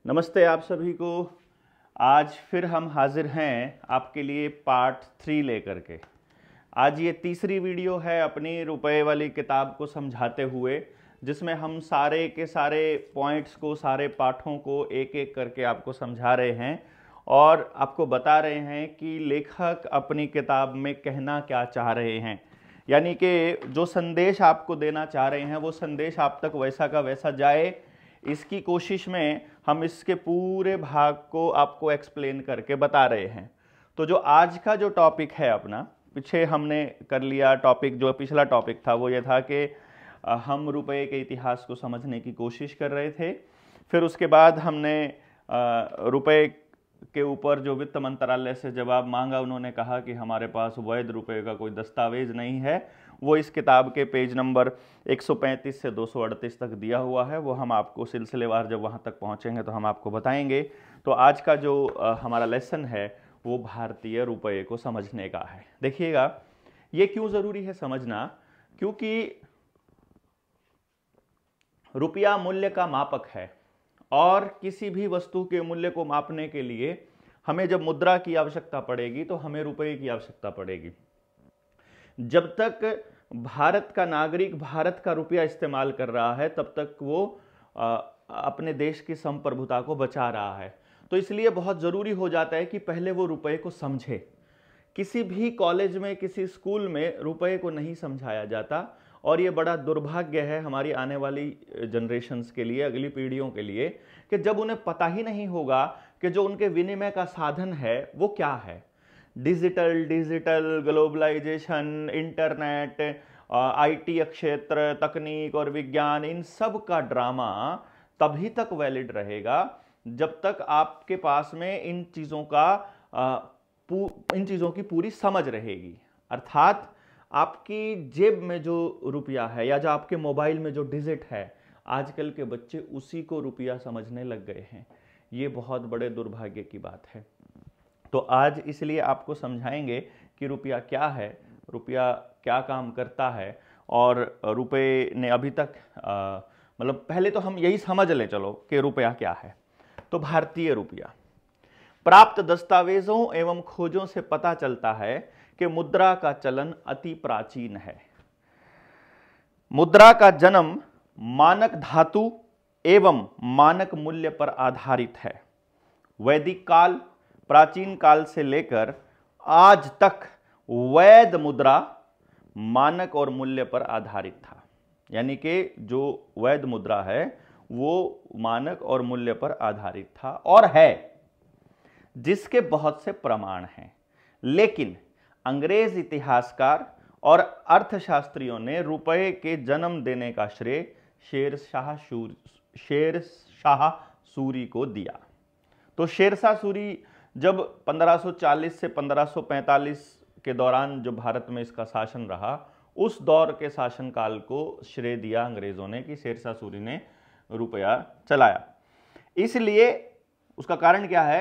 नमस्ते आप सभी को। आज फिर हम हाजिर हैं आपके लिए पार्ट 3 लेकर के। आज ये तीसरी वीडियो है अपनी रुपए वाली किताब को समझाते हुए, जिसमें हम सारे के सारे पॉइंट्स को, सारे पाठों को एक एक करके आपको समझा रहे हैं और आपको बता रहे हैं कि लेखक अपनी किताब में कहना क्या चाह रहे हैं। यानी कि जो संदेश आपको देना चाह रहे हैं वो संदेश आप तक वैसा का वैसा जाए, इसकी कोशिश में हम इसके पूरे भाग को आपको एक्सप्लेन करके बता रहे हैं। तो जो आज का जो टॉपिक है अपना, पीछे हमने कर लिया टॉपिक, जो पिछला टॉपिक था वो ये था कि हम रुपए के इतिहास को समझने की कोशिश कर रहे थे। फिर उसके बाद हमने रुपए के ऊपर जो वित्त मंत्रालय से जवाब मांगा, उन्होंने कहा कि हमारे पास वैध रुपए का कोई दस्तावेज नहीं है। वो इस किताब के पेज नंबर 135 से 238 तक दिया हुआ है। वो हम आपको सिलसिलेवार जब वहाँ तक पहुँचेंगे तो हम आपको बताएंगे। तो आज का जो हमारा लेसन है वो भारतीय रुपए को समझने का है। देखिएगा, ये क्यों ज़रूरी है समझना, क्योंकि रुपया मूल्य का मापक है और किसी भी वस्तु के मूल्य को मापने के लिए हमें जब मुद्रा की आवश्यकता पड़ेगी तो हमें रुपए की आवश्यकता पड़ेगी। जब तक भारत का नागरिक भारत का रुपया इस्तेमाल कर रहा है तब तक वो अपने देश की संप्रभुता को बचा रहा है। तो इसलिए बहुत ज़रूरी हो जाता है कि पहले वो रुपए को समझे। किसी भी कॉलेज में, किसी स्कूल में रुपए को नहीं समझाया जाता और ये बड़ा दुर्भाग्य है हमारी आने वाली जनरेशन्स के लिए, अगली पीढ़ियों के लिए, कि जब उन्हें पता ही नहीं होगा कि जो उनके विनिमय का साधन है वो क्या है। डिजिटल ग्लोबलाइजेशन, इंटरनेट, आईटी क्षेत्र, तकनीक और विज्ञान, इन सब का ड्रामा तभी तक वैलिड रहेगा जब तक आपके पास में इन चीज़ों की पूरी समझ रहेगी। अर्थात आपकी जेब में जो रुपया है या जो आपके मोबाइल में जो डिजिट है, आजकल के बच्चे उसी को रुपया समझने लग गए हैं। ये बहुत बड़े दुर्भाग्य की बात है। तो आज इसलिए आपको समझाएंगे कि रुपया क्या है, रुपया क्या काम करता है और रुपए ने अभी तक मतलब पहले तो हम यही समझ लें चलो कि रुपया क्या है। तो भारतीय रुपया, प्राप्त दस्तावेजों एवं खोजों से पता चलता है कि मुद्रा का चलन अति प्राचीन है। मुद्रा का जन्म मानक धातु एवं मानक मूल्य पर आधारित है। वैदिक काल, प्राचीन काल से लेकर आज तक वैध मुद्रा मानक और मूल्य पर आधारित था। यानी कि जो वैध मुद्रा है वो मानक और मूल्य पर आधारित था और है, जिसके बहुत से प्रमाण हैं। लेकिन अंग्रेज इतिहासकार और अर्थशास्त्रियों ने रुपए के जन्म देने का श्रेय शेरशाह सूरी को दिया। तो शेरशाह सूरी जब 1540 से 1545 के दौरान जो भारत में इसका शासन रहा, उस दौर के शासनकाल को श्रेय दिया अंग्रेजों ने कि शेरशाह सूरी ने रुपया चलाया। इसलिए उसका कारण क्या है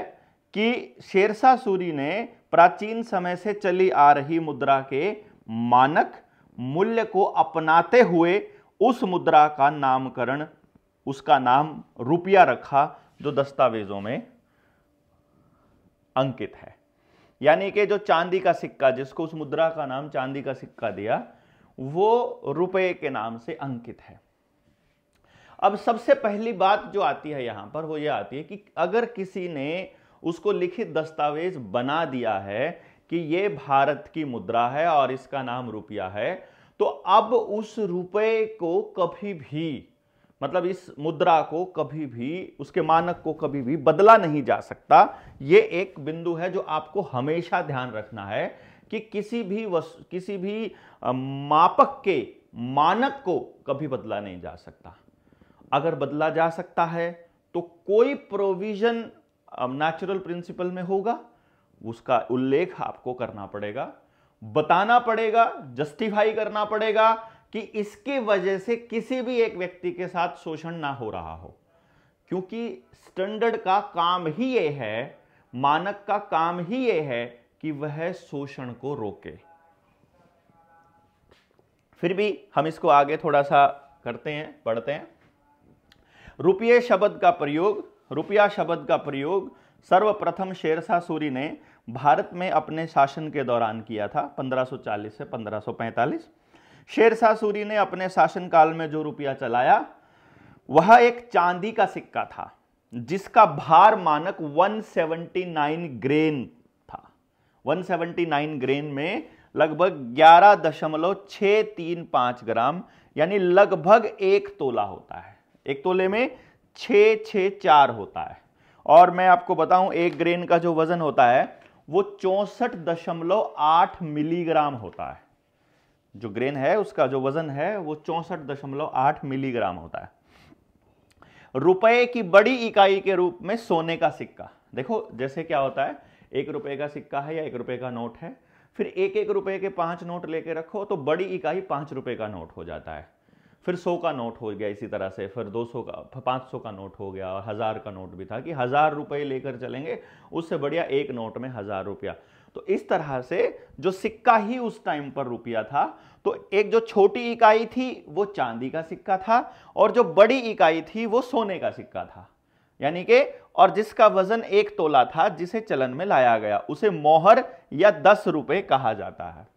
कि शेरशाह सूरी ने प्राचीन समय से चली आ रही मुद्रा के मानक मूल्य को अपनाते हुए उस मुद्रा का नामकरण, उसका नाम रुपया रखा, जो दस्तावेजों में अंकित है। यानी कि जो चांदी का सिक्का, जिसको उस मुद्रा का नाम चांदी का सिक्का दिया, वो रुपए के नाम से अंकित है। अब सबसे पहली बात जो आती है यहां पर वो ये आती है कि अगर किसी ने उसको लिखित दस्तावेज बना दिया है कि ये भारत की मुद्रा है और इसका नाम रुपया है, तो अब उस रुपए को कभी भी, मतलब इस मुद्रा को कभी भी, उसके मानक को कभी भी बदला नहीं जा सकता। ये एक बिंदु है जो आपको हमेशा ध्यान रखना है कि किसी भी मापक के मानक को कभी बदला नहीं जा सकता। अगर बदला जा सकता है तो कोई प्रोविजन नेचुरल प्रिंसिपल में होगा, उसका उल्लेख आपको करना पड़ेगा, बताना पड़ेगा, जस्टिफाई करना पड़ेगा कि इसकी वजह से किसी भी एक व्यक्ति के साथ शोषण ना हो रहा हो। क्योंकि स्टैंडर्ड का काम ही ये है, मानक का काम ही ये है कि वह शोषण को रोके। फिर भी हम इसको आगे थोड़ा सा करते हैं, पढ़ते हैं। रुपये शब्द का प्रयोग रुपया शब्द का प्रयोग सर्वप्रथम शेरशाह सूरी ने भारत में अपने शासन के दौरान किया था 1540 से 1545। शेरशाह सूरी ने अपने शासनकाल में जो रुपया चलाया वह एक चांदी का सिक्का था जिसका भार मानक 179 ग्रेन था। 179 ग्रेन में लगभग 11.635 ग्राम यानी लगभग 1 तोला होता है। 1 तोले में 664 होता है। और मैं आपको बताऊं 1 ग्रेन का जो वजन होता है वो 64.8 मिलीग्राम होता है। जो ग्रेन है उसका जो वजन है वो 64.8 मिलीग्राम होता है। रुपए की बड़ी इकाई के रूप में सोने का सिक्का, देखो जैसे क्या होता है 1 रुपए का सिक्का है या 1 रुपए का नोट है, फिर 1-1 रुपए के 5 नोट लेके रखो तो बड़ी इकाई 5 रुपए का नोट हो जाता है। फिर 100 का नोट हो गया इसी तरह से, फिर 200 का, 500 का नोट हो गया और 1000 का नोट भी था कि 1000 रुपए लेकर चलेंगे, उससे बढ़िया एक नोट में 1000 रुपया। तो इस तरह से जो सिक्का ही उस टाइम पर रुपया था, तो एक जो छोटी इकाई थी वो चांदी का सिक्का था और जो बड़ी इकाई थी वो सोने का सिक्का था, यानी कि और जिसका वजन 1 तोला था, जिसे चलन में लाया गया उसे मोहर या 10 रुपए कहा जाता है।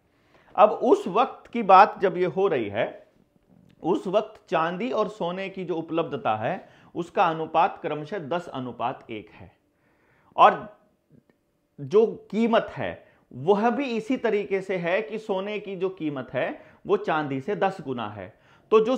अब उस वक्त की बात जब ये हो रही है, उस वक्त चांदी और सोने की जो उपलब्धता है उसका अनुपात क्रमशः 10:1 है और जो कीमत है वह भी इसी तरीके से है कि सोने की जो कीमत है वो चांदी से 10 गुना है। तो जो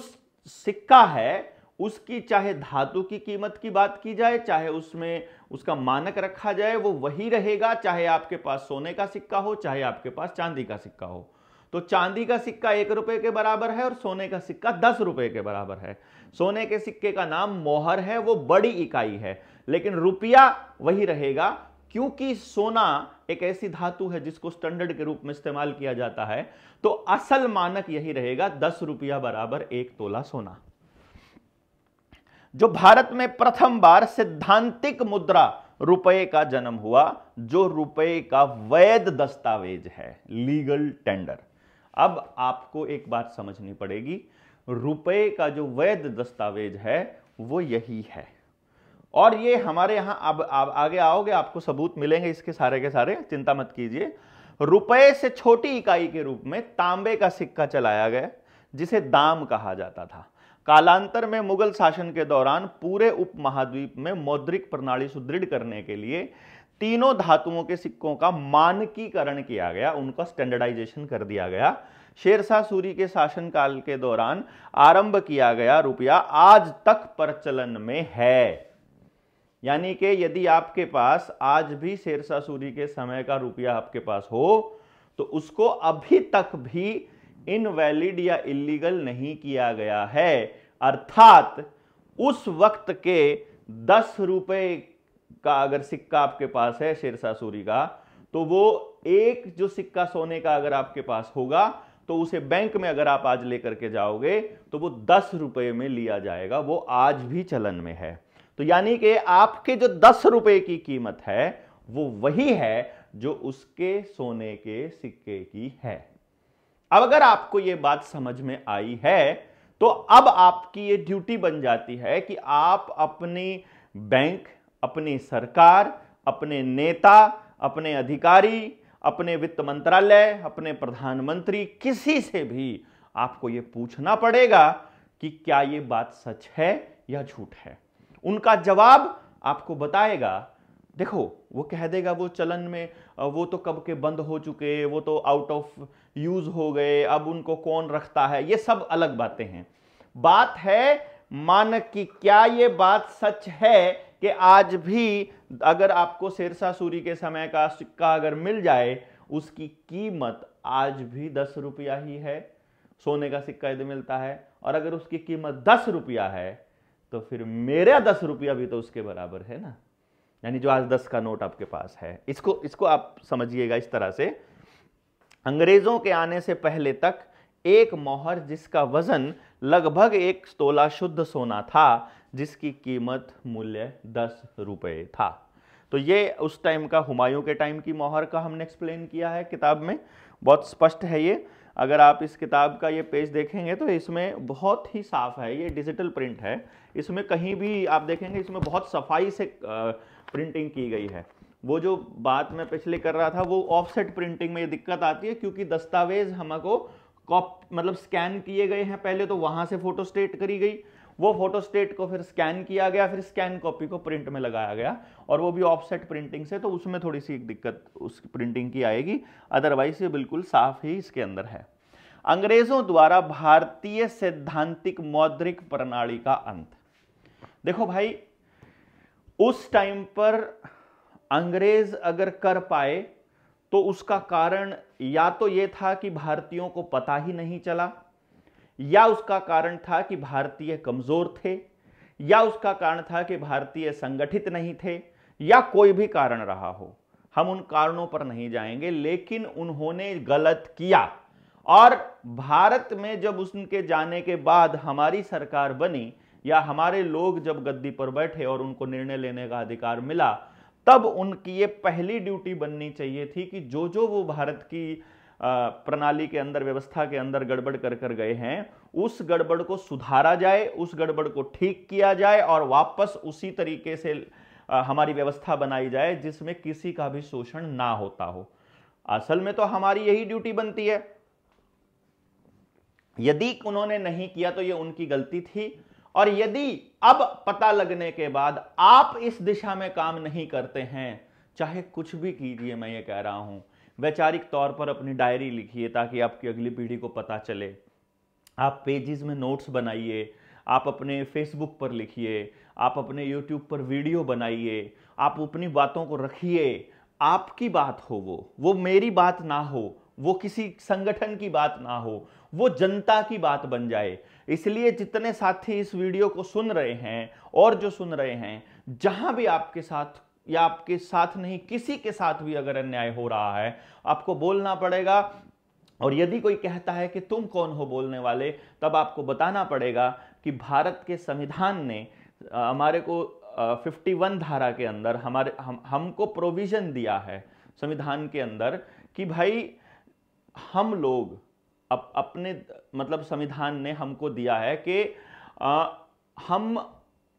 सिक्का है उसकी चाहे धातु की कीमत की बात की जाए, चाहे उसमें उसका मानक रखा जाए, वो वही रहेगा, चाहे आपके पास सोने का सिक्का हो चाहे आपके पास चांदी का सिक्का हो। तो चांदी का सिक्का 1 रुपए के बराबर है और सोने का सिक्का 10 रुपए के बराबर है। सोने के सिक्के का नाम मोहर है, वो बड़ी इकाई है, लेकिन रुपया वही रहेगा क्योंकि सोना एक ऐसी धातु है जिसको स्टैंडर्ड के रूप में इस्तेमाल किया जाता है। तो असल मानक यही रहेगा 10 रुपया बराबर 1 तोला सोना। जो भारत में प्रथम बार सैद्धांतिक मुद्रा रुपए का जन्म हुआ, जो रुपए का वैध दस्तावेज है, लीगल टेंडर। अब आपको एक बात समझनी पड़ेगी, रुपए का जो वैध दस्तावेज है वो यही है और ये हमारे यहां अब आगे आओगे आपको सबूत मिलेंगे इसके सारे के सारे, चिंता मत कीजिए। रुपए से छोटी इकाई के रूप में तांबे का सिक्का चलाया गया जिसे दाम कहा जाता था। कालांतर में मुगल शासन के दौरान पूरे उपमहाद्वीप में मौद्रिक प्रणाली सुदृढ़ करने के लिए तीनों धातुओं के सिक्कों का मानकीकरण किया गया, उनका स्टैंडर्डाइजेशन कर दिया गया। शेरशाह सूरी के शासनकाल के दौरान आरंभ किया गया रुपया आज तक प्रचलन में है। यानी कि यदि आपके पास आज भी शेरशाह सूरी के समय का रुपया आपके पास हो तो उसको अभी तक भी इनवैलिड या इलीगल नहीं किया गया है। अर्थात उस वक्त के 10 रुपए का अगर सिक्का आपके पास है शेरशाह सूरी का, तो वो एक जो सिक्का सोने का अगर आपके पास होगा तो उसे बैंक में अगर आप आज लेकर के जाओगे तो वो 10 रुपए में लिया जाएगा, वो आज भी चलन में है। तो यानी कि आपके जो 10 रुपए की कीमत है वो वही है जो उसके सोने के सिक्के की है। अब अगर आपको यह बात समझ में आई है तो अब आपकी ये ड्यूटी बन जाती है कि आप अपनी बैंक, अपनी सरकार, अपने नेता, अपने अधिकारी, अपने वित्त मंत्रालय, अपने प्रधानमंत्री, किसी से भी आपको यह पूछना पड़ेगा कि क्या यह बात सच है या झूठ है। उनका जवाब आपको बताएगा। देखो वो कह देगा वो चलन में, वो तो कब के बंद हो चुके, वो तो आउट ऑफ यूज हो गए, अब उनको कौन रखता है, ये सब अलग बातें हैं। बात है मानक की। क्या ये बात सच है कि आज भी अगर आपको शेरशाह सूरी के समय का सिक्का अगर मिल जाए उसकी कीमत आज भी 10 रुपया ही है, सोने का सिक्का यदि मिलता है, और अगर उसकी कीमत 10 रुपया है तो फिर मेरा 10 रुपया भी तो उसके बराबर है ना। यानी जो आज 10 का नोट आपके पास है, इसको आप समझिएगा इस तरह से। अंग्रेजों के आने से पहले तक एक मोहर जिसका वजन लगभग 1 तोला शुद्ध सोना था, जिसकी कीमत मूल्य 10 रुपए था। तो ये उस टाइम का हुमायूं के टाइम की मोहर का हमने एक्सप्लेन किया है किताब में, बहुत स्पष्ट है ये। अगर आप इस किताब का ये पेज देखेंगे तो इसमें बहुत ही साफ है, ये डिजिटल प्रिंट है, इसमें कहीं भी आप देखेंगे इसमें बहुत सफाई से प्रिंटिंग की गई है। वो जो बात मैं पिछले कर रहा था वो ऑफसेट प्रिंटिंग में ये दिक्कत आती है, क्योंकि दस्तावेज हमको मतलब स्कैन किए गए हैं, पहले तो वहां से फोटोस्टेट करी गई, वो फोटोस्टेट को फिर स्कैन किया गया, फिर स्कैन कॉपी को प्रिंट में लगाया गया, और वो भी ऑफसेट प्रिंटिंग से, तो उसमें थोड़ी सी दिक्कत उस प्रिंटिंग की आएगी, अदरवाइज ये बिल्कुल साफ ही इसके अंदर है। अंग्रेजों द्वारा भारतीय सैद्धांतिक मौद्रिक प्रणाली का अंत। देखो भाई, उस टाइम पर अंग्रेज अगर कर पाए तो उसका कारण या तो यह था कि भारतीयों को पता ही नहीं चला, या उसका कारण था कि भारतीय कमजोर थे, या उसका कारण था कि भारतीय संगठित नहीं थे, या कोई भी कारण रहा हो, हम उन कारणों पर नहीं जाएंगे, लेकिन उन्होंने गलत किया। और भारत में जब उनके जाने के बाद हमारी सरकार बनी, या हमारे लोग जब गद्दी पर बैठे और उनको निर्णय लेने का अधिकार मिला, तब उनकी ये पहली ड्यूटी बननी चाहिए थी कि जो जो वो भारत की प्रणाली के अंदर, व्यवस्था के अंदर गड़बड़ कर गए हैं, उस गड़बड़ को सुधारा जाए, उस गड़बड़ को ठीक किया जाए, और वापस उसी तरीके से हमारी व्यवस्था बनाई जाए जिसमें किसी का भी शोषण ना होता हो। असल में तो हमारी यही ड्यूटी बनती है। यदि उन्होंने नहीं किया तो ये उनकी गलती थी, और यदि अब पता लगने के बाद आप इस दिशा में काम नहीं करते हैं, चाहे कुछ भी कीजिए, मैं ये कह रहा हूं, वैचारिक तौर पर अपनी डायरी लिखिए ताकि आपकी अगली पीढ़ी को पता चले, आप पेजेस में नोट्स बनाइए, आप अपने फेसबुक पर लिखिए, आप अपने यूट्यूब पर वीडियो बनाइए, आप अपनी बातों को रखिए, आपकी बात हो, वो मेरी बात ना हो, वो किसी संगठन की बात ना हो, वो जनता की बात बन जाए। इसलिए जितने साथी इस वीडियो को सुन रहे हैं और जो सुन रहे हैं, जहां भी आपके साथ या आपके साथ नहीं, किसी के साथ भी अगर अन्याय हो रहा है, आपको बोलना पड़ेगा। और यदि कोई कहता है कि तुम कौन हो बोलने वाले, तब आपको बताना पड़ेगा कि भारत के संविधान ने हमारे को 51 धारा के अंदर हमको प्रोविजन दिया है संविधान के अंदर कि भाई हम लोग अपने मतलब संविधान ने हमको दिया है कि हम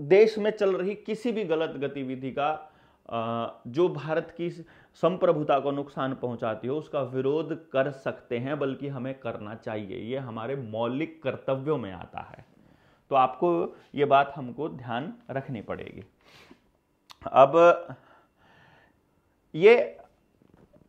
देश में चल रही किसी भी गलत गतिविधि का जो भारत की संप्रभुता को नुकसान पहुंचाती हो उसका विरोध कर सकते हैं, बल्कि हमें करना चाहिए। ये हमारे मौलिक कर्तव्यों में आता है। तो आपको ये बात हमको ध्यान रखनी पड़ेगी। अब ये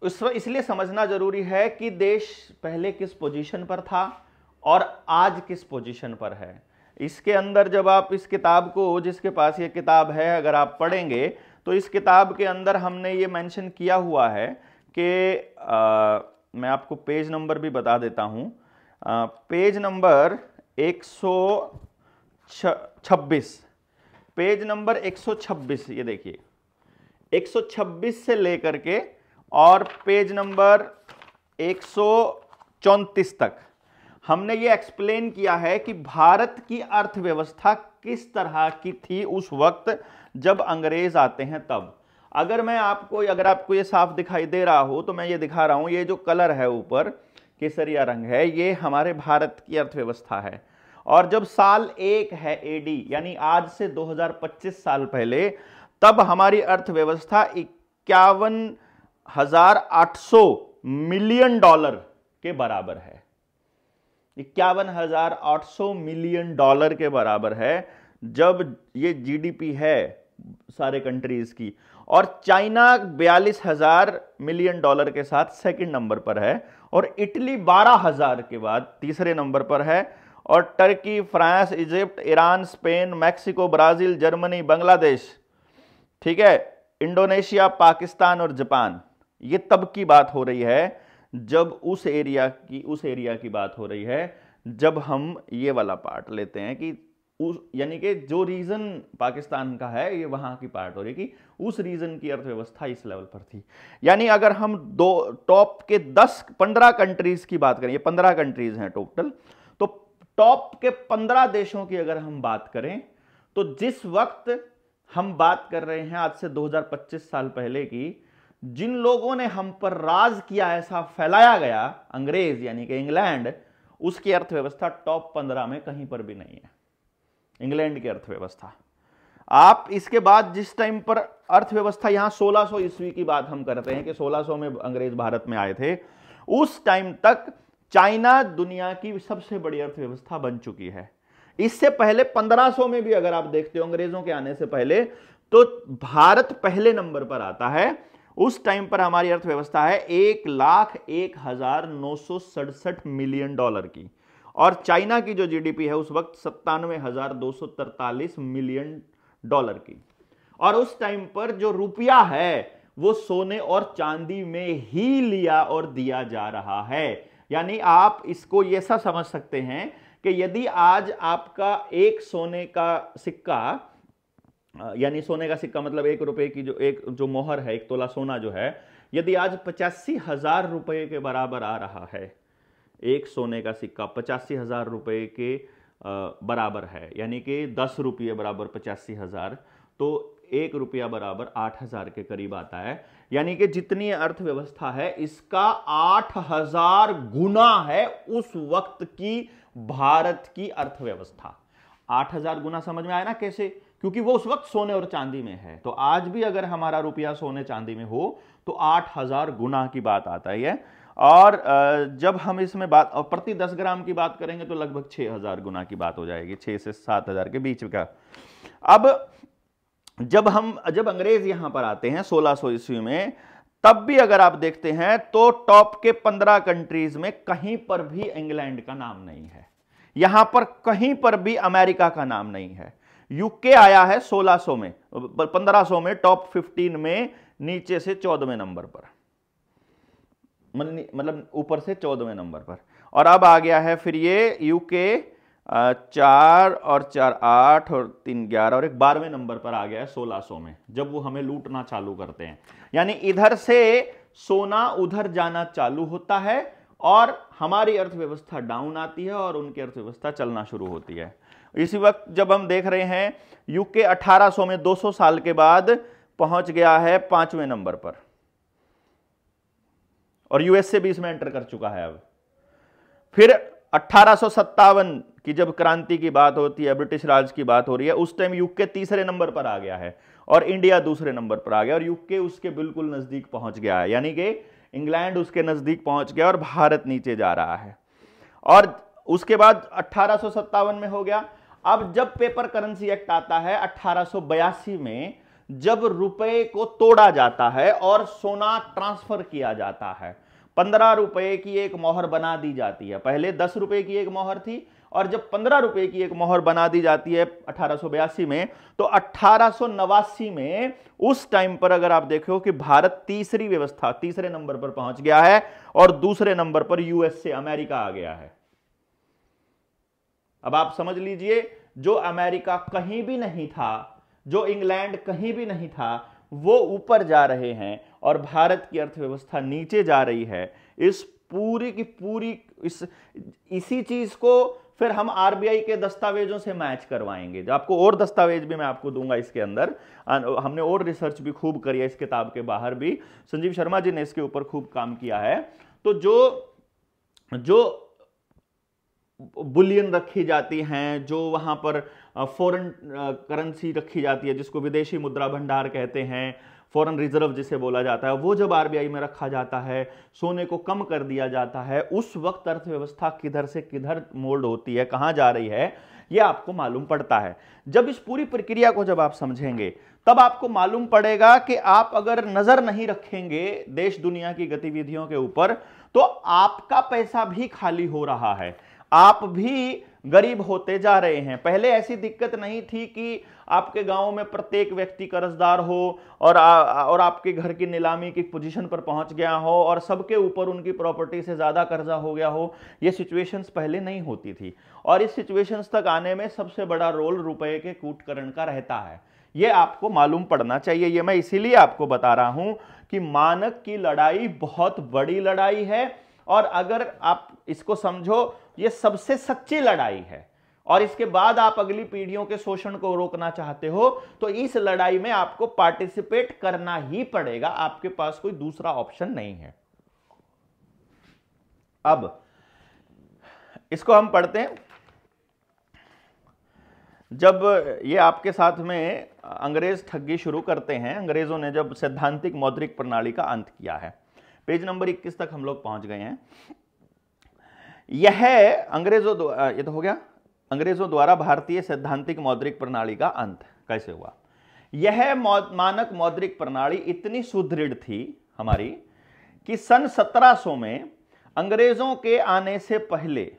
इसलिए समझना जरूरी है कि देश पहले किस पोजीशन पर था और आज किस पोजीशन पर है। इसके अंदर जब आप इस किताब को, जिसके पास ये किताब है, अगर आप पढ़ेंगे तो इस किताब के अंदर हमने ये मेंशन किया हुआ है कि मैं आपको पेज नंबर भी बता देता हूं। पेज नंबर 126, पेज नंबर 126, ये देखिए 126 से लेकर के और पेज नंबर 134 तक हमने ये एक्सप्लेन किया है कि भारत की अर्थव्यवस्था किस तरह की थी उस वक्त जब अंग्रेज आते हैं तब। अगर आपको ये साफ दिखाई दे रहा हो तो मैं ये दिखा रहा हूं, ये जो कलर है ऊपर केसरिया रंग है, ये हमारे भारत की अर्थव्यवस्था है। और जब साल 1 है एडी, यानी आज से 2025 साल पहले, तब हमारी अर्थव्यवस्था 51,800 मिलियन डॉलर के बराबर है। 51,800 मिलियन डॉलर के बराबर है जब ये जीडीपी है सारे कंट्रीज की। और चाइना 42,000 मिलियन डॉलर के साथ सेकंड नंबर पर है, और इटली 12,000 के बाद तीसरे नंबर पर है, और Turkey, France, Egypt, Iran, Spain, Mexico, Brazil, Germany, Bangladesh, ठीक है, इंडोनेशिया, पाकिस्तान और जापान। ये तब की बात हो रही है जब उस एरिया की बात हो रही है, जब हम ये वाला पार्ट लेते हैं कि यानी कि जो रीजन पाकिस्तान का है ये वहां की पार्ट हो रही है कि उस रीजन की अर्थव्यवस्था इस लेवल पर थी। यानी अगर हम टॉप के 10-15 कंट्रीज की बात करें, ये 15 कंट्रीज हैं टोटल, तो टॉप के 15 देशों की अगर हम बात करें तो जिस वक्त हम बात कर रहे हैं आज से 2025 साल पहले की, जिन लोगों ने हम पर राज किया, ऐसा फैलाया गया, अंग्रेज यानी कि इंग्लैंड, उसकी अर्थव्यवस्था टॉप 15 में कहीं पर भी नहीं है, इंग्लैंड की अर्थव्यवस्था। आप इसके बाद जिस टाइम पर अर्थव्यवस्था, यहां 1600 ईस्वी की बात हम करते हैं कि 1600 में अंग्रेज भारत में आए थे, उस टाइम तक चाइना दुनिया की सबसे बड़ी अर्थव्यवस्था बन चुकी है। इससे पहले 1500 में भी अगर आप देखते हो, अंग्रेजों के आने से पहले, तो भारत पहले नंबर पर आता है। उस टाइम पर हमारी अर्थव्यवस्था है 1,01,967 मिलियन डॉलर की, और चाइना की जो जीडीपी है उस वक्त 97,243 मिलियन डॉलर की। और उस टाइम पर जो रुपया है वो सोने और चांदी में ही लिया और दिया जा रहा है। यानी आप इसको ऐसा समझ सकते हैं कि यदि आज आपका एक सोने का सिक्का, यानी सोने का सिक्का मतलब 1 रुपए की जो मोहर है, 1 तोला सोना जो है, यदि आज 85,000 रुपए के बराबर आ रहा है, एक सोने का सिक्का 85,000 रुपए के बराबर है, यानी कि 10 रुपये बराबर 85,000, तो 1 रुपया बराबर 8,000 के करीब आता है। यानी कि जितनी अर्थव्यवस्था है इसका 8,000 गुना है उस वक्त की भारत की अर्थव्यवस्था। 8,000 गुना समझ में आया ना कैसे? क्योंकि वो उस वक्त सोने और चांदी में है। तो आज भी अगर हमारा रुपया सोने चांदी में हो तो 8,000 गुना की बात आता है। और जब हम इसमें बात प्रति 10 ग्राम की बात करेंगे तो लगभग 6,000 गुना की बात हो जाएगी, 6 से 7,000 के बीच का। अब जब अंग्रेज यहां पर आते हैं 1600 ईस्वी में, तब भी अगर आप देखते हैं तो टॉप के 15 कंट्रीज में कहीं पर भी इंग्लैंड का नाम नहीं है, यहां पर कहीं पर भी अमेरिका का नाम नहीं है। यूके आया है 1600 में, 1500 में टॉप 15 में नीचे से 14वें नंबर पर, मतलब ऊपर से 14वें नंबर पर। और अब आ गया है फिर ये यूके 4 और 4 8 और 3 11 और एक 12वें नंबर पर आ गया है 1600 में, जब वो हमें लूटना चालू करते हैं। यानी इधर से सोना उधर जाना चालू होता है और हमारी अर्थव्यवस्था डाउन आती है और उनकी अर्थव्यवस्था चलना शुरू होती है। इसी वक्त जब हम देख रहे हैं यूके 1800 में 200 साल के बाद पहुंच गया है 5वें नंबर पर, और यूएसए भी इसमें एंटर कर चुका है। अब फिर 1857 की जब क्रांति की बात होती है, ब्रिटिश राज की बात हो रही है, उस टाइम यूके 3रे नंबर पर आ गया है और इंडिया 2रे नंबर पर आ गया, और यूके उसके बिल्कुल नजदीक पहुंच गया है। यानी कि इंग्लैंड उसके नजदीक पहुंच गया और भारत नीचे जा रहा है। और उसके बाद 1857 में हो गया। अब जब पेपर करेंसी एक्ट आता है 1882 में, जब रुपए को तोड़ा जाता है और सोना ट्रांसफर किया जाता है, 15 रुपए की एक मोहर बना दी जाती है। पहले 10 रुपए की एक मोहर थी, और जब 15 रुपए की एक मोहर बना दी जाती है 1882 में, तो 1889 में उस टाइम पर अगर आप देखो कि भारत तीसरी व्यवस्था 3रे नंबर पर पहुंच गया है और 2रे नंबर पर यूएसए अमेरिका आ गया है। अब आप समझ लीजिए, जो अमेरिका कहीं भी नहीं था, जो इंग्लैंड कहीं भी नहीं था, वो ऊपर जा रहे हैं और भारत की अर्थव्यवस्था नीचे जा रही है। इस पूरी की पूरी इसी चीज को फिर हम आरबीआई के दस्तावेजों से मैच करवाएंगे। जो आपको और दस्तावेज भी मैं आपको दूंगा इसके अंदर, हमने और रिसर्च भी खूब करी है इस किताब के बाहर भी, संजीव शर्मा जी ने इसके ऊपर खूब काम किया है। तो जो बुलियन रखी जाती हैं, जो वहां पर फॉरेन करेंसी रखी जाती है, जिसको विदेशी मुद्रा भंडार कहते हैं, फॉरेन रिजर्व जिसे बोला जाता है, वो जब आरबीआई में रखा जाता है, सोने को कम कर दिया जाता है, उस वक्त अर्थव्यवस्था किधर से किधर मोल्ड होती है, कहां जा रही है, ये आपको मालूम पड़ता है। जब इस पूरी प्रक्रिया को जब आप समझेंगे, तब आपको मालूम पड़ेगा कि आप अगर नजर नहीं रखेंगे देश दुनिया की गतिविधियों के ऊपर, तो आपका पैसा भी खाली हो रहा है, आप भी गरीब होते जा रहे हैं। पहले ऐसी दिक्कत नहीं थी कि आपके गांव में प्रत्येक व्यक्ति कर्जदार हो और आपके घर की नीलामी की पोजीशन पर पहुंच गया हो और सबके ऊपर उनकी प्रॉपर्टी से ज्यादा कर्जा हो गया हो। ये सिचुएशंस पहले नहीं होती थी, और इस सिचुएशंस तक आने में सबसे बड़ा रोल रुपए के कूटकरण का रहता है। ये आपको मालूम पड़ना चाहिए। ये मैं इसीलिए आपको बता रहा हूं कि मानक की लड़ाई बहुत बड़ी लड़ाई है, और अगर आप इसको समझो, ये सबसे सच्ची लड़ाई है। और इसके बाद आप अगली पीढ़ियों के शोषण को रोकना चाहते हो, तो इस लड़ाई में आपको पार्टिसिपेट करना ही पड़ेगा, आपके पास कोई दूसरा ऑप्शन नहीं है। अब इसको हम पढ़ते हैं। जब ये आपके साथ में अंग्रेज ठगी शुरू करते हैं, अंग्रेजों ने जब सैद्धांतिक मौद्रिक प्रणाली का अंत किया है, पेज नंबर 21 तक हम लोग पहुंच गए हैं। यह अंग्रेजों द्वारा, ये तो हो गया, अंग्रेजों द्वारा भारतीय सैद्धांतिक मौद्रिक प्रणाली का अंत कैसे हुआ। यह मानक मौद्रिक प्रणाली इतनी सुदृढ़ थी हमारी कि सन 1700 में अंग्रेजों के आने से पहले,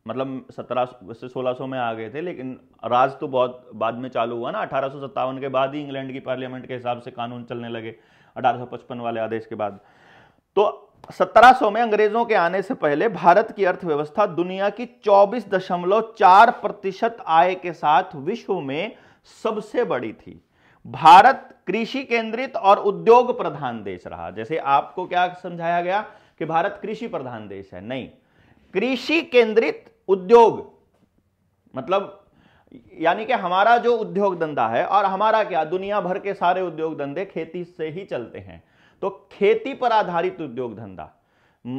मतलब 1700 से 1600 में आ गए थे, लेकिन राज तो बहुत बाद में चालू हुआ ना, 1857 के बाद ही इंग्लैंड की पार्लियामेंट के हिसाब से कानून चलने लगे, 1855 वाले आदेश के बाद। तो 1700 में अंग्रेजों के आने से पहले भारत की अर्थव्यवस्था दुनिया की 24.4% आय के साथ विश्व में सबसे बड़ी थी। भारत कृषि केंद्रित और उद्योग प्रधान देश रहा। जैसे आपको क्या समझाया गया कि भारत कृषि प्रधान देश है, नहीं, कृषि केंद्रित उद्योग, मतलब यानी कि हमारा जो उद्योग धंधा है, और हमारा क्या, दुनिया भर के सारे उद्योग धंधे खेती से ही चलते हैं, तो खेती पर आधारित उद्योग धंधा,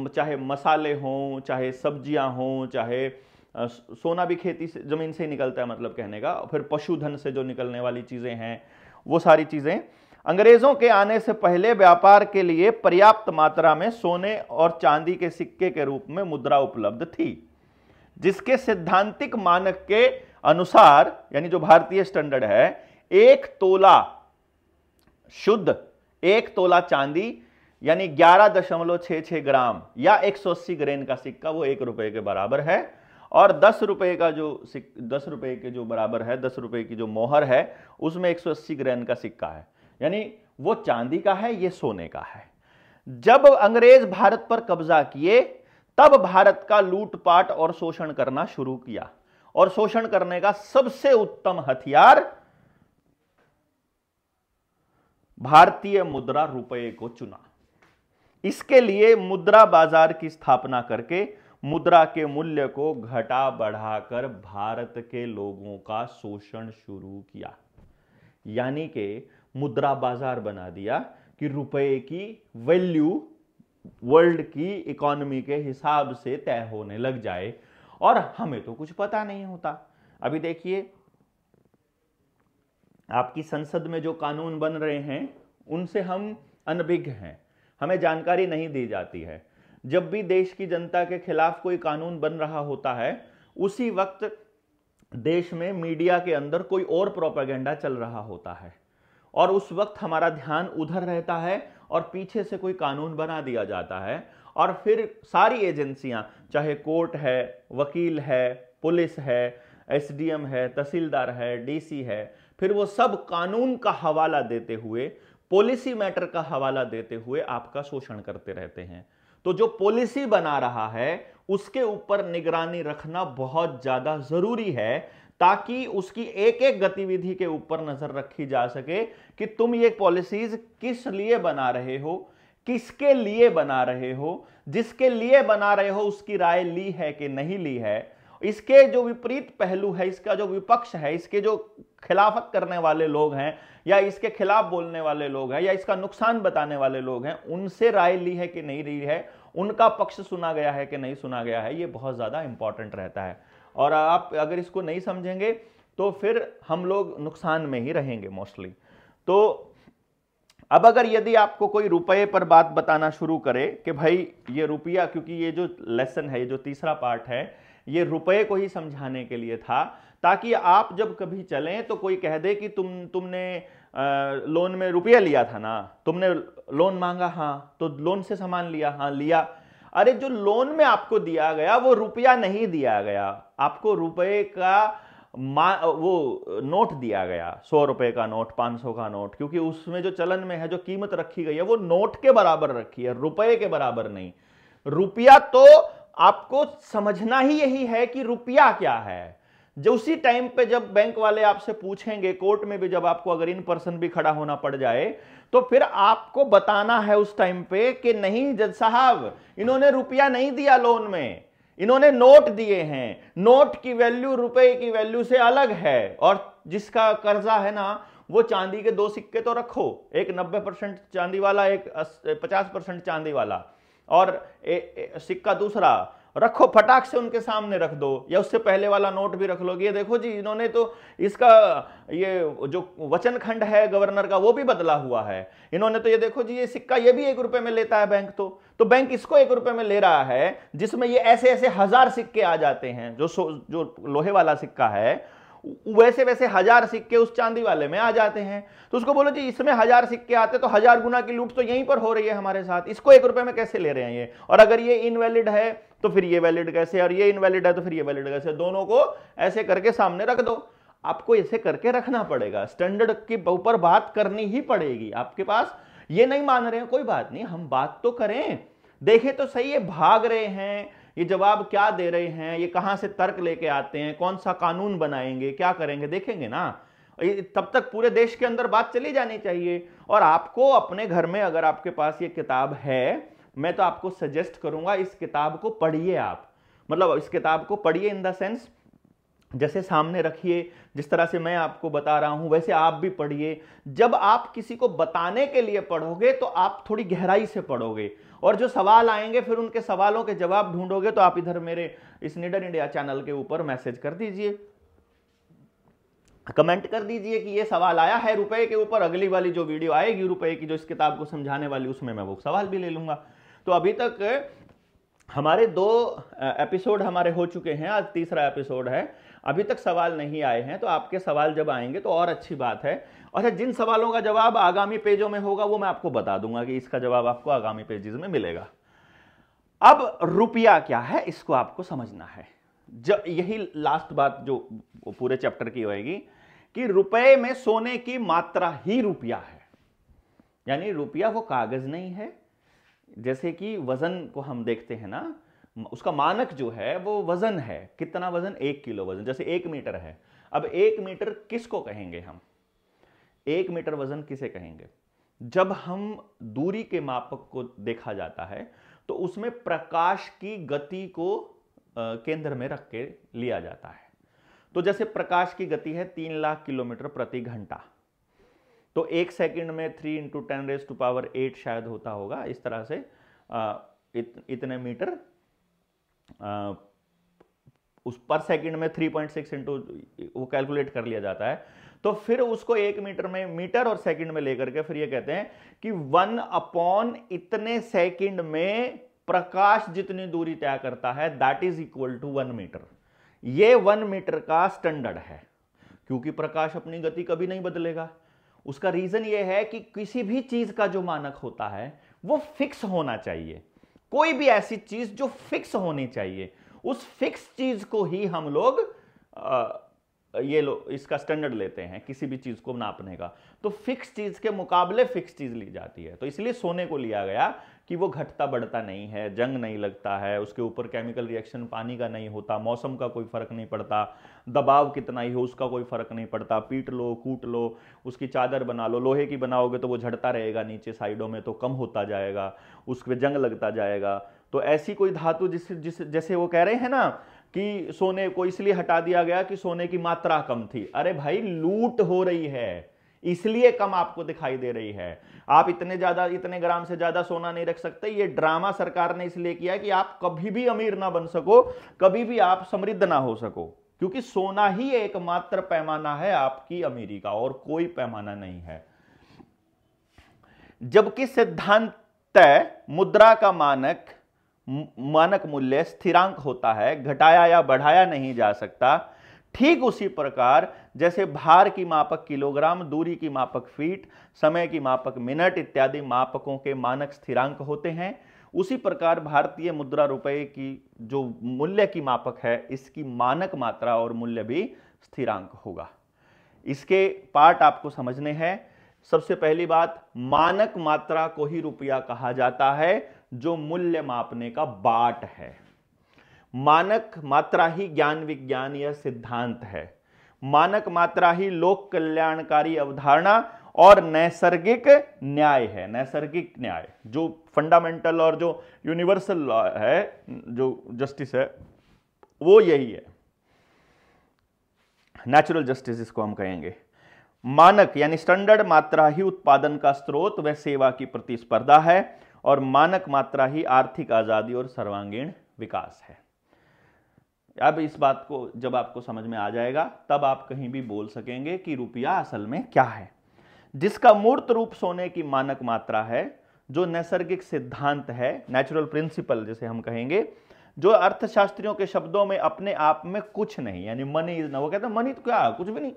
चाहे मसाले हों, चाहे सब्जियां हों, चाहे सोना भी खेती से, जमीन से ही निकलता है, मतलब कहने का, फिर पशुधन से जो निकलने वाली चीजें हैं, वो सारी चीजें। अंग्रेजों के आने से पहले व्यापार के लिए पर्याप्त मात्रा में सोने और चांदी के सिक्के के रूप में मुद्रा उपलब्ध थी, जिसके सैद्धांतिक मानक के अनुसार, यानी जो भारतीय स्टैंडर्ड है, 1 तोला शुद्ध, 1 तोला चांदी यानी 11.66 ग्राम या 180 ग्रेन का सिक्का, वो 1 रुपए के बराबर है, और 10 रुपए का जो 10 रुपए के जो बराबर है, 10 रुपए की जो मोहर है, उसमें 180 ग्रेन का सिक्का है, यानी वो चांदी का है, ये सोने का है। जब अंग्रेज भारत पर कब्जा किए, तब भारत का लूटपाट और शोषण करना शुरू किया, और शोषण करने का सबसे उत्तम हथियार भारतीय मुद्रा रुपये को चुना। इसके लिए मुद्रा बाजार की स्थापना करके मुद्रा के मूल्य को घटा बढ़ाकर भारत के लोगों का शोषण शुरू किया, यानी कि मुद्रा बाजार बना दिया कि रुपए की वैल्यू वर्ल्ड की इकोनॉमी के हिसाब से तय होने लग जाए, और हमें तो कुछ पता नहीं होता। अभी देखिए, आपकी संसद में जो कानून बन रहे हैं उनसे हम अनभिज्ञ हैं, हमें जानकारी नहीं दी जाती है। जब भी देश की जनता के खिलाफ कोई कानून बन रहा होता है, उसी वक्त देश में मीडिया के अंदर कोई और प्रोपेगेंडा चल रहा होता है, और उस वक्त हमारा ध्यान उधर रहता है और पीछे से कोई कानून बना दिया जाता है, और फिर सारी एजेंसियां, चाहे कोर्ट है, वकील है, पुलिस है, एसडीएम है, तहसीलदार है, डीसी है, फिर वो सब कानून का हवाला देते हुए, पॉलिसी मैटर का हवाला देते हुए आपका शोषण करते रहते हैं। तो जो पॉलिसी बना रहा है उसके ऊपर निगरानी रखना बहुत ज्यादा जरूरी है, ताकि उसकी एक एक गतिविधि के ऊपर नजर रखी जा सके कि तुम ये पॉलिसीज किस लिए बना रहे हो, किसके लिए बना रहे हो, जिसके लिए बना रहे हो उसकी राय ली है कि नहीं ली है, इसके जो विपरीत पहलू है, इसका जो विपक्ष है, इसके जो खिलाफत करने वाले लोग हैं, या इसके खिलाफ बोलने वाले लोग हैं, या इसका नुकसान बताने वाले लोग हैं, उनसे राय ली है कि नहीं ली है, उनका पक्ष सुना गया है कि नहीं सुना गया है, ये बहुत ज्यादा इंपॉर्टेंट रहता है। और आप अगर इसको नहीं समझेंगे तो फिर हम लोग नुकसान में ही रहेंगे मोस्टली। तो अब अगर यदि आपको कोई रुपये पर बात बताना शुरू करे कि भाई ये रुपया, क्योंकि ये जो लेसन है, ये जो तीसरा पार्ट है, ये रुपये को ही समझाने के लिए था, ताकि आप जब कभी चलें तो कोई कह दे कि तुमने लोन में रुपया लिया था ना, तुमने लोन मांगा, हाँ, तो लोन से सामान लिया, हाँ लिया। अरे जो लोन में आपको दिया गया वो रुपया नहीं दिया गया, आपको रुपये का वो नोट दिया गया, 100 रुपए का नोट, 500 का नोट, क्योंकि उसमें जो चलन में है, जो कीमत रखी गई है, वो नोट के बराबर रखी है, रुपये के बराबर नहीं। रुपया तो आपको समझना ही यही है कि रुपया क्या है। जो उसी टाइम पे जब बैंक वाले आपसे पूछेंगे, कोर्ट में भी जब आपको अगर इन पर्सन भी खड़ा होना पड़ जाए, तो फिर आपको बताना है उस टाइम पे कि नहीं जज साहब, इन्होंने रुपया नहीं दिया लोन में, इन्होंने नोट दिए हैं, नोट की वैल्यू रुपए की वैल्यू से अलग है। और जिसका कर्जा है ना, वो चांदी के 2 सिक्के तो रखो, एक 90% चांदी वाला, एक 50% चांदी वाला, और सिक्का दूसरा रखो, फटाक से उनके सामने रख दो, या उससे पहले वाला नोट भी रख लो कि ये देखो जी, इन्होंने तो इसका ये जो वचन खंड है गवर्नर का वो भी बदला हुआ है, इन्होंने तो ये देखो जी, ये सिक्का ये भी 1 रुपए में लेता है बैंक, तो बैंक इसको 1 रुपए में ले रहा है, जिसमें ये ऐसे ऐसे 1000 सिक्के आ जाते हैं। जो लोहे वाला सिक्का है वैसे वैसे 1000 सिक्के उस चांदी वाले में आ जाते हैं। तो उसको बोलो जी, इसमें 1000 सिक्के आते तो 1000 गुना की लूट तो यहीं पर हो रही है हमारे साथ, इसको 1 रुपए में कैसे ले रहे हैं ये, और अगर ये इनवैलिड है तो फिर ये वैलिड कैसे, और ये इनवैलिड है तो फिर ये वैलिड कैसे, दोनों को ऐसे करके सामने रख दो। आपको ऐसे करके रखना पड़ेगा, स्टैंडर्ड के ऊपर बात करनी ही पड़ेगी। आपके पास ये नहीं मान रहे हैं, कोई बात नहीं, हम बात तो करें, देखे तो सही है भाग रहे हैं, ये जवाब क्या दे रहे हैं, ये कहां से तर्क लेके आते हैं, कौन सा कानून बनाएंगे, क्या करेंगे, देखेंगे ना। तब तक पूरे देश के अंदर बात चली जानी चाहिए। और आपको अपने घर में अगर आपके पास ये किताब है, मैं तो आपको सजेस्ट करूंगा इस किताब को पढ़िए आप, मतलब इस किताब को पढ़िए इन द सेंस जैसे सामने रखिए, जिस तरह से मैं आपको बता रहा हूं वैसे आप भी पढ़िए। जब आप किसी को बताने के लिए पढ़ोगे तो आप थोड़ी गहराई से पढ़ोगे, और जो सवाल आएंगे फिर उनके सवालों के जवाब ढूंढोगे। तो आप इधर मेरे इस निडर इंडिया चैनल के ऊपर मैसेज कर दीजिए, कमेंट कर दीजिए कि ये सवाल आया है रुपए के ऊपर, अगली वाली जो वीडियो आएगी रुपए की, जो इस किताब को समझाने वाली, उसमें मैं वो सवाल भी ले लूंगा। तो अभी तक हमारे 2 एपिसोड हमारे हो चुके हैं, आज तीसरा एपिसोड है, अभी तक सवाल नहीं आए हैं। तो आपके सवाल जब आएंगे तो और अच्छी बात है। और जिन सवालों का जवाब आगामी पेजों में होगा वो मैं आपको बता दूंगा कि इसका जवाब आपको आगामी पेजेस में मिलेगा। अब रुपया क्या है इसको आपको समझना है। यही लास्ट बात जो पूरे चैप्टर की होगी कि रुपए में सोने की मात्रा ही रुपया है, यानी रुपया वो कागज नहीं है। जैसे कि वजन को हम देखते हैं ना, उसका मानक जो है वो वजन है, कितना वजन, 1 किलो वजन। जैसे 1 मीटर है, अब 1 मीटर किसको कहेंगे हम, 1 मीटर वजन किसे कहेंगे? जब हम दूरी के मापक को देखा जाता है तो उसमें प्रकाश की गति को केंद्र में रख के लिया जाता है। तो जैसे प्रकाश की गति है 3 लाख किलोमीटर प्रति घंटा, तो 1 सेकंड में 3 × 10⁸ शायद होता होगा, इस तरह से इतने मीटर उस पर सेकंड में 3.6 इंटू वो कैलकुलेट कर लिया जाता है। तो फिर उसको 1 मीटर में, मीटर और सेकंड में लेकर के फिर ये कहते हैं कि 1 इतने सेकंड में प्रकाश जितनी दूरी तय करता है that is equal to 1 meter. ये 1 मीटर का स्टैंडर्ड है, क्योंकि प्रकाश अपनी गति कभी नहीं बदलेगा। उसका रीजन ये है कि किसी भी चीज का जो मानक होता है वो फिक्स होना चाहिए। कोई भी ऐसी चीज जो फिक्स होनी चाहिए, उस फिक्स चीज को ही हम लोग इसका स्टैंडर्ड लेते हैं किसी भी चीज को नापने का। तो फिक्स चीज के मुकाबले फिक्स चीज ली जाती है। तो इसलिए सोने को लिया गया कि वो घटता बढ़ता नहीं है, जंग नहीं लगता है, उसके ऊपर केमिकल रिएक्शन पानी का नहीं होता, मौसम का कोई फर्क नहीं पड़ता, दबाव कितना ही हो उसका कोई फर्क नहीं पड़ता, पीट लो कूट लो, उसकी चादर बना लो, लोहे की बनाओगे तो वो झड़ता रहेगा, नीचे साइडों में तो कम होता जाएगा, उस पर जंग लगता जाएगा। तो ऐसी कोई धातु जैसे वो कह रहे हैं ना कि सोने को इसलिए हटा दिया गया कि सोने की मात्रा कम थी। अरे भाई, लूट हो रही है इसलिए कम आपको दिखाई दे रही है। आप इतने ग्राम से ज्यादा सोना नहीं रख सकते। ये ड्रामा सरकार ने इसलिए किया कि आप कभी भी अमीर ना बन सको, कभी भी आप समृद्ध ना हो सको, क्योंकि सोना ही एकमात्र पैमाना है आपकी अमीरी का, और कोई पैमाना नहीं है। जबकि सिद्धांततः मुद्रा का मानक मूल्य स्थिरांक होता है, घटाया या बढ़ाया नहीं जा सकता। ठीक उसी प्रकार जैसे भार की मापक किलोग्राम, दूरी की मापक फीट, समय की मापक मिनट इत्यादि मापकों के मानक स्थिरांक होते हैं, उसी प्रकार भारतीय मुद्रा रुपए की जो मूल्य की मापक है, इसकी मानक मात्रा और मूल्य भी स्थिरांक होगा। इसके पार्ट आपको समझने हैं। सबसे पहली बात, मानक मात्रा को ही रुपया कहा जाता है, जो मूल्य मापने का बाट है। मानक मात्रा ही ज्ञान विज्ञान या सिद्धांत है। मानक मात्रा ही लोक कल्याणकारी अवधारणा और नैसर्गिक न्याय है। नैसर्गिक न्याय जो फंडामेंटल और जो यूनिवर्सल लॉ है, जो जस्टिस है, वो यही है, नेचुरल जस्टिस इसको हम कहेंगे। मानक यानी स्टैंडर्ड मात्रा ही उत्पादन का स्रोत व सेवा की प्रतिस्पर्धा है और मानक मात्रा ही आर्थिक आजादी और सर्वांगीण विकास है। अब इस बात को जब आपको समझ में आ जाएगा तब आप कहीं भी बोल सकेंगे कि रुपया असल में क्या है, जिसका मूर्त रूप सोने की मानक मात्रा है, जो नैसर्गिक सिद्धांत है, नेचुरल प्रिंसिपल जिसे हम कहेंगे, जो अर्थशास्त्रियों के शब्दों में अपने आप में कुछ नहीं, यानी मनी इज ना, वो कहते हैं मनी तो क्या, कुछ भी नहीं,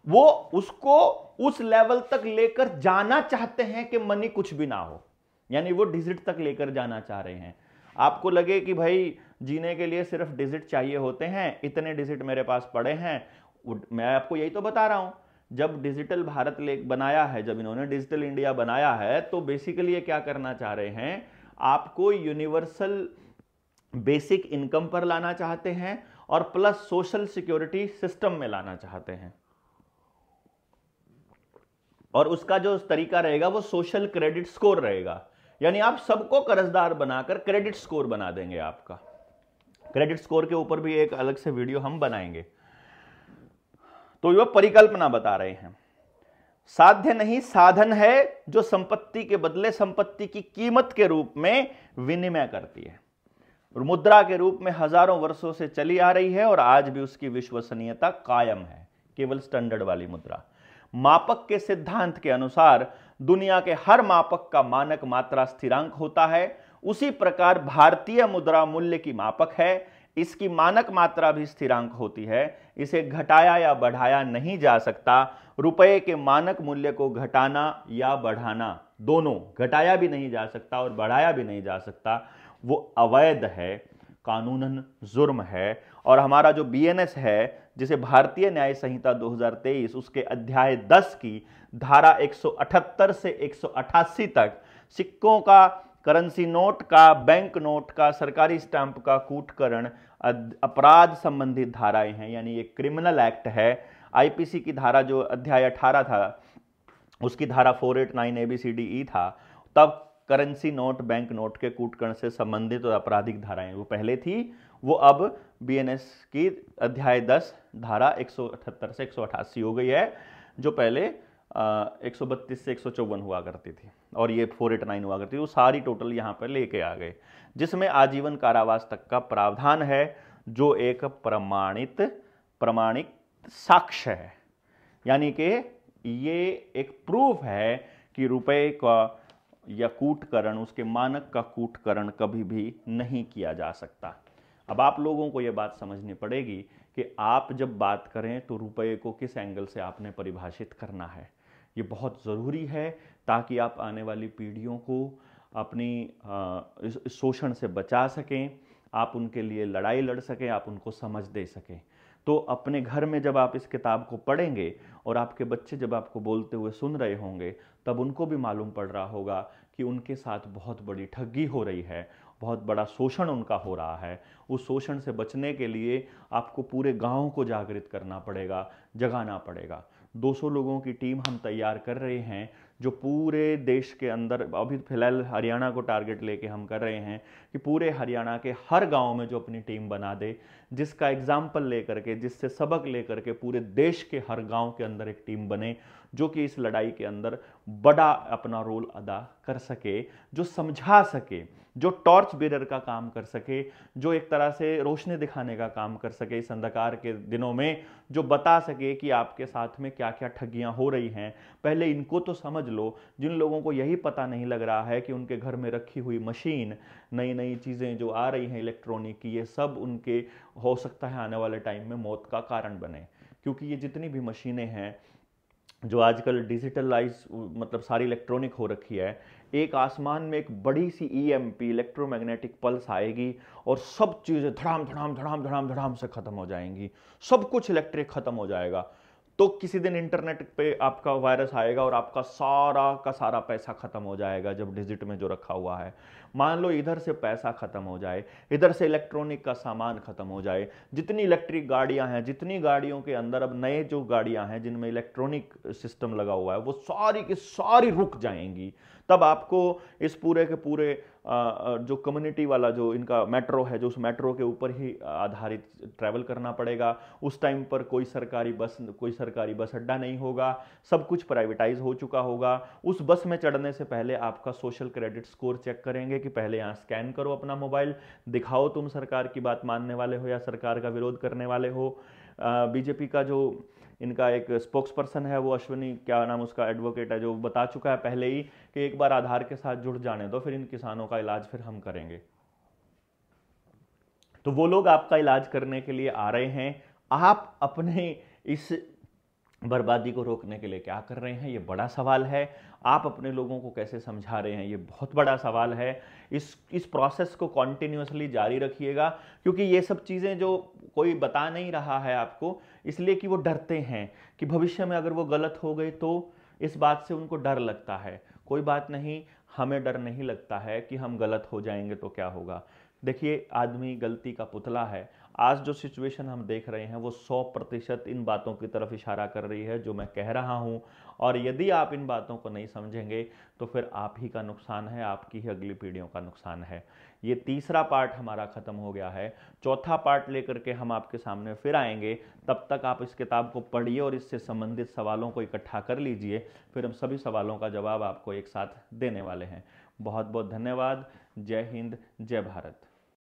वो उसको उस लेवल तक लेकर जाना चाहते हैं कि मनी कुछ भी ना हो, यानी वो डिजिट तक लेकर जाना चाह रहे हैं। आपको लगे कि भाई जीने के लिए सिर्फ डिजिट चाहिए होते हैं, इतने डिजिट मेरे पास पड़े हैं, मैं आपको यही तो बता रहा हूं। जब डिजिटल भारत बनाया है, जब इन्होंने डिजिटल इंडिया बनाया है, तो बेसिकली ये क्या करना चाह रहे हैं, आपको यूनिवर्सल बेसिक इनकम पर लाना चाहते हैं और प्लस सोशल सिक्योरिटी सिस्टम में लाना चाहते हैं। और उसका जो तरीका रहेगा वो सोशल क्रेडिट स्कोर रहेगा, यानी आप सबको कर्जदार बनाकर क्रेडिट स्कोर बना देंगे। आपका क्रेडिट स्कोर के ऊपर भी एक अलग से वीडियो हम बनाएंगे। तो यह परिकल्पना बता रहे हैं, साध्य नहीं साधन है जो संपत्ति के बदले संपत्ति की कीमत के रूप में विनिमय करती है, और मुद्रा के रूप में हजारों वर्षों से चली आ रही है और आज भी उसकी विश्वसनीयता कायम है, केवल स्टैंडर्ड वाली मुद्रा। मापक के सिद्धांत के अनुसार दुनिया के हर मापक का मानक मात्रा स्थिरांक होता है, उसी प्रकार भारतीय मुद्रा मूल्य की मापक है, इसकी मानक मात्रा भी स्थिरांक होती है, इसे घटाया या बढ़ाया नहीं जा सकता। रुपए के मानक मूल्य को घटाना या बढ़ाना, दोनों, घटाया भी नहीं जा सकता और बढ़ाया भी नहीं जा सकता, वो अवैध है, कानूनन जुर्म है। और हमारा जो बीएनएस है, जिसे भारतीय न्याय संहिता 2023, उसके अध्याय 10 की धारा 178 से 188 तक सिक्कों का, करेंसी नोट का, बैंक नोट का, सरकारी स्टैंप का कूटकरण अपराध संबंधित धाराएं हैं, यानी ये क्रिमिनल एक्ट है। आईपीसी की धारा जो अध्याय 18 था, उसकी धारा 489 ABCDE था, तब करेंसी नोट, बैंक नोट के कूटकरण से संबंधित और आपराधिक धाराएं वो पहले थी, वो अब बीएनएस की अध्याय 10 धारा 178 से 188 हो गई है, जो पहले 132 से 154 हुआ करती थी और ये 489 हुआ करती थी। वो सारी टोटल यहाँ पर लेके आ गए, जिसमें आजीवन कारावास तक का प्रावधान है, जो एक प्रमाणिक साक्ष्य है, यानी कि ये एक प्रूफ है कि रुपए का या कूटकरण, उसके मानक का कूटकरण कभी भी नहीं किया जा सकता। अब आप लोगों को यह बात समझनी पड़ेगी कि आप जब बात करें तो रुपए को किस एंगल से आपने परिभाषित करना है। ये बहुत ज़रूरी है ताकि आप आने वाली पीढ़ियों को अपनी शोषण से बचा सकें, आप उनके लिए लड़ाई लड़ सकें, आप उनको समझ दे सकें। तो अपने घर में जब आप इस किताब को पढ़ेंगे और आपके बच्चे जब आपको बोलते हुए सुन रहे होंगे, तब उनको भी मालूम पड़ रहा होगा कि उनके साथ बहुत बड़ी ठगी हो रही है, बहुत बड़ा शोषण उनका हो रहा है। उस शोषण से बचने के लिए आपको पूरे गांव को जागृत करना पड़ेगा, जगाना पड़ेगा। 200 लोगों की टीम हम तैयार कर रहे हैं, जो पूरे देश के अंदर, अभी फिलहाल हरियाणा को टारगेट लेके हम कर रहे हैं कि पूरे हरियाणा के हर गांव में जो अपनी टीम बना दे, जिसका एग्जाम्पल लेकर के, जिससे सबक लेकर के पूरे देश के हर गांव के अंदर एक टीम बने, जो कि इस लड़ाई के अंदर बड़ा अपना रोल अदा कर सके, जो समझा सके, जो टॉर्च बेरर का काम कर सके, जो एक तरह से रोशनी दिखाने का काम कर सके इस अंधकार के दिनों में, जो बता सके कि आपके साथ में क्या क्या ठगियां हो रही हैं। पहले इनको तो समझ लो। जिन लोगों को यही पता नहीं लग रहा है कि उनके घर में रखी हुई मशीन, नई नई चीज़ें जो आ रही हैं इलेक्ट्रॉनिक की, ये सब उनके हो सकता है आने वाले टाइम में मौत का कारण बने, क्योंकि ये जितनी भी मशीनें हैं जो आजकल डिजिटलाइज, मतलब सारी इलेक्ट्रॉनिक हो रखी है, एक आसमान में एक बड़ी सी ईएमपी, इलेक्ट्रोमैग्नेटिक पल्स आएगी और सब चीज़ें धड़ाम धड़ाम धड़ाम धड़ाम धड़ाम से ख़त्म हो जाएंगी, सब कुछ इलेक्ट्रिक ख़त्म हो जाएगा। तो किसी दिन इंटरनेट पे आपका वायरस आएगा और आपका सारा का सारा पैसा खत्म हो जाएगा जब डिजिट में जो रखा हुआ है। मान लो इधर से पैसा खत्म हो जाए, इधर से इलेक्ट्रॉनिक का सामान खत्म हो जाए, जितनी इलेक्ट्रिक गाड़ियां हैं, जितनी गाड़ियों के अंदर अब नए जो गाड़ियां हैं जिनमें इलेक्ट्रॉनिक सिस्टम लगा हुआ है, वो सारी की सारी रुक जाएंगी। तब आपको इस पूरे के पूरे जो कम्युनिटी वाला जो इनका मेट्रो है, जो उस मेट्रो के ऊपर ही आधारित ट्रैवल करना पड़ेगा। उस टाइम पर कोई सरकारी बस अड्डा नहीं होगा, सब कुछ प्राइवेटाइज हो चुका होगा। उस बस में चढ़ने से पहले आपका सोशल क्रेडिट स्कोर चेक करेंगे कि पहले यहाँ स्कैन करो अपना मोबाइल, दिखाओ तुम सरकार की बात मानने वाले हो या सरकार का विरोध करने वाले हो। बीजेपी का जो इनका एक स्पोक्स पर्सन है, वो अश्विनी क्या नाम उसका एडवोकेट है, जो बता चुका है पहले ही कि एक बार आधार के साथ जुड़ जाने दो, फिर इन किसानों का इलाज फिर हम करेंगे। तो वो लोग आपका इलाज करने के लिए आ रहे हैं। आप अपने इस बर्बादी को रोकने के लिए क्या कर रहे हैं, ये बड़ा सवाल है। आप अपने लोगों को कैसे समझा रहे हैं, ये बहुत बड़ा सवाल है। इस प्रोसेस को कॉन्टिन्यूसली जारी रखिएगा, क्योंकि ये सब चीज़ें जो कोई बता नहीं रहा है आपको, इसलिए कि वो डरते हैं कि भविष्य में अगर वो गलत हो गई तो इस बात से उनको डर लगता है। कोई बात नहीं, हमें डर नहीं लगता है कि हम गलत हो जाएंगे तो क्या होगा। देखिए, आदमी गलती का पुतला है। आज जो सिचुएशन हम देख रहे हैं वो 100% इन बातों की तरफ इशारा कर रही है जो मैं कह रहा हूं। और यदि आप इन बातों को नहीं समझेंगे तो फिर आप ही का नुकसान है, आपकी ही अगली पीढ़ियों का नुकसान है। ये तीसरा पार्ट हमारा खत्म हो गया है, चौथा पार्ट लेकर के हम आपके सामने फिर आएंगे। तब तक आप इस किताब को पढ़िए और इससे संबंधित सवालों को इकट्ठा कर लीजिए, फिर हम सभी सवालों का जवाब आपको एक साथ देने वाले हैं। बहुत बहुत धन्यवाद। जय हिंद, जय भारत।